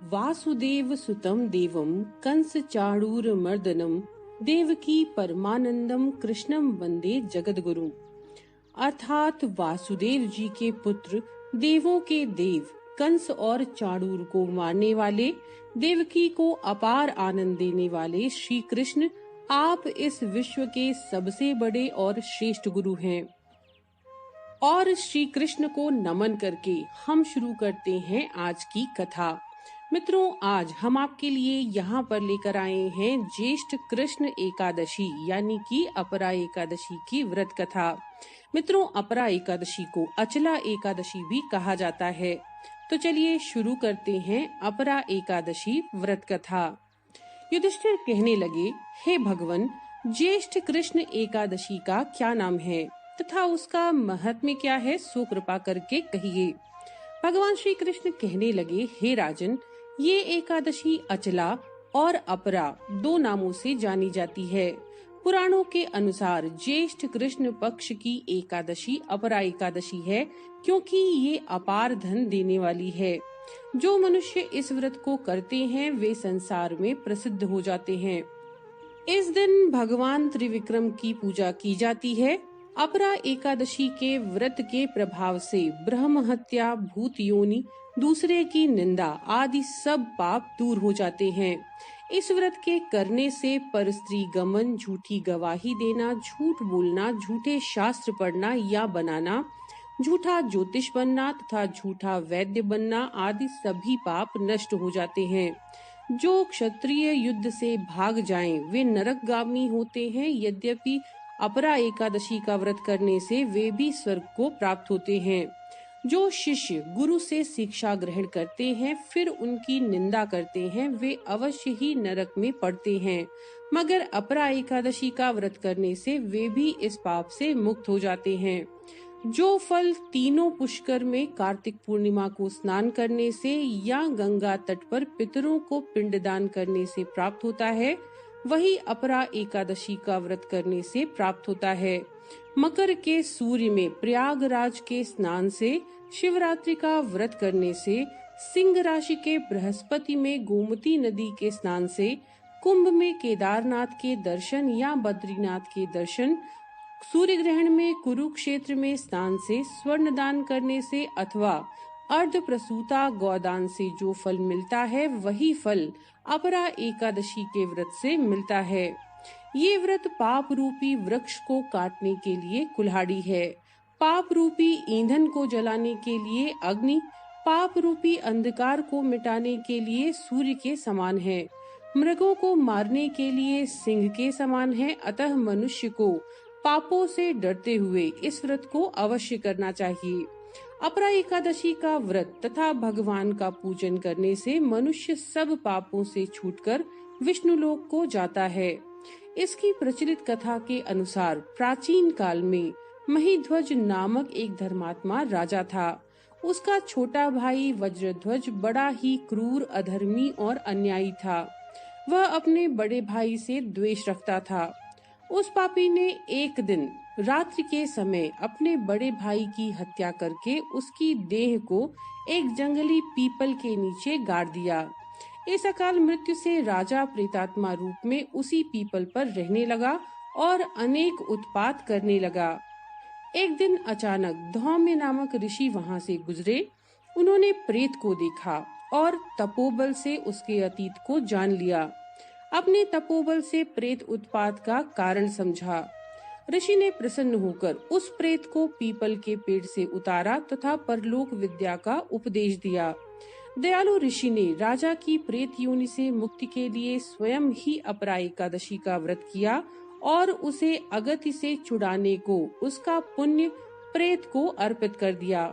वासुदेव सुतं देवं कंस चाणूर मर्दनम देवकी परमानंदम कृष्णम वंदे जगद्गुरुम। अर्थात वासुदेव जी के पुत्र, देवों के देव, कंस और चाणूर को मारने वाले, देवकी को अपार आनंद देने वाले श्री कृष्ण आप इस विश्व के सबसे बड़े और श्रेष्ठ गुरु हैं। और श्री कृष्ण को नमन करके हम शुरू करते हैं आज की कथा। मित्रों, आज हम आपके लिए यहाँ पर लेकर आए हैं ज्येष्ठ कृष्ण एकादशी यानी कि अपरा एकादशी की व्रत कथा। मित्रों, अपरा एकादशी को अचला एकादशी भी कहा जाता है। तो चलिए शुरू करते हैं अपरा एकादशी व्रत कथा। युधिष्ठिर कहने लगे, हे भगवान, ज्येष्ठ कृष्ण एकादशी का क्या नाम है तथा उसका महत्म्य क्या है, सो कृपा करके कहिए। भगवान श्री कृष्ण कहने लगे, हे राजन, ये एकादशी अचला और अपरा दो नामों से जानी जाती है। पुराणों के अनुसार ज्येष्ठ कृष्ण पक्ष की एकादशी अपरा एकादशी है, क्योंकि ये अपार धन देने वाली है। जो मनुष्य इस व्रत को करते हैं वे संसार में प्रसिद्ध हो जाते हैं। इस दिन भगवान त्रिविक्रम की पूजा की जाती है। अपरा एकादशी के व्रत के प्रभाव से ब्रह्म हत्या, भूत योनि, दूसरे की निंदा आदि सब पाप दूर हो जाते हैं। इस व्रत के करने से परस्त्री गमन, झूठी गवाही देना, झूठ बोलना, झूठे शास्त्र पढ़ना या बनाना, झूठा ज्योतिष बनना तथा झूठा वैद्य बनना आदि सभी पाप नष्ट हो जाते हैं। जो क्षत्रिय युद्ध से भाग जाएं, वे नरकगामी होते हैं। यद्यपि अपरा एकादशी का व्रत करने से वे भी स्वर्ग को प्राप्त होते हैं। जो शिष्य गुरु से शिक्षा ग्रहण करते हैं फिर उनकी निंदा करते हैं, वे अवश्य ही नरक में पड़ते हैं। मगर अपरा एकादशी का व्रत करने से वे भी इस पाप से मुक्त हो जाते हैं। जो फल तीनों पुष्कर में कार्तिक पूर्णिमा को स्नान करने से या गंगा तट पर पितरों को पिंडदान करने से प्राप्त होता है, वही अपरा एकादशी का व्रत करने से प्राप्त होता है। मकर के सूर्य में प्रयागराज के स्नान से, शिवरात्रि का व्रत करने से, सिंह राशि के बृहस्पति में गोमती नदी के स्नान से, कुंभ में केदारनाथ के दर्शन या बद्रीनाथ के दर्शन, सूर्य ग्रहण में कुरुक्षेत्र में स्नान से, स्वर्ण दान करने से अथवा अर्ध प्रसूता गौदान से जो फल मिलता है वही फल अपरा एकादशी के व्रत से मिलता है। ये व्रत पाप रूपी वृक्ष को काटने के लिए कुल्हाड़ी है, पाप रूपी ईंधन को जलाने के लिए अग्नि, पाप रूपी अंधकार को मिटाने के लिए सूर्य के समान है, मृगों को मारने के लिए सिंह के समान है। अतः मनुष्य को पापों से डरते हुए इस व्रत को अवश्य करना चाहिए। अपरा एकादशी का व्रत तथा भगवान का पूजन करने से मनुष्य सब पापों से छूटकर विष्णु लोक को जाता है। इसकी प्रचलित कथा के अनुसार प्राचीन काल में महिध्वज नामक एक धर्मात्मा राजा था। उसका छोटा भाई वज्रध्वज बड़ा ही क्रूर, अधर्मी और अन्यायी था। वह अपने बड़े भाई से द्वेष रखता था। उस पापी ने एक दिन रात्रि के समय अपने बड़े भाई की हत्या करके उसकी देह को एक जंगली पीपल के नीचे गाड़ दिया। इस अकाल मृत्यु से राजा प्रेतात्मा रूप में उसी पीपल पर रहने लगा और अनेक उत्पात करने लगा। एक दिन अचानक धौम्य नामक ऋषि वहां से गुजरे। उन्होंने प्रेत को देखा और तपोबल से उसके अतीत को जान लिया। अपने तपोबल से प्रेत उत्पात का कारण समझा। ऋषि ने प्रसन्न होकर उस प्रेत को पीपल के पेड़ से उतारा तथा परलोक विद्या का उपदेश दिया। दयालु ऋषि ने राजा की प्रेत योनि से मुक्ति के लिए स्वयं ही अपरा एकादशी का व्रत किया और उसे अगति से छुड़ाने को उसका पुण्य प्रेत को अर्पित कर दिया।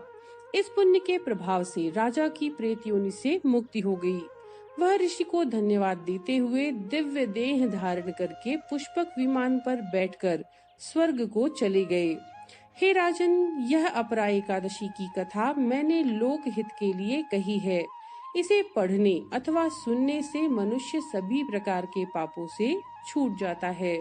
इस पुण्य के प्रभाव से राजा की प्रेत योनि से मुक्ति हो गई। वह ऋषि को धन्यवाद देते हुए दिव्य देह धारण करके पुष्पक विमान पर बैठकर स्वर्ग को चले गए। हे राजन, यह अपरा एकादशी की कथा मैंने लोक हित के लिए कही है। इसे पढ़ने अथवा सुनने से मनुष्य सभी प्रकार के पापों से छूट जाता है।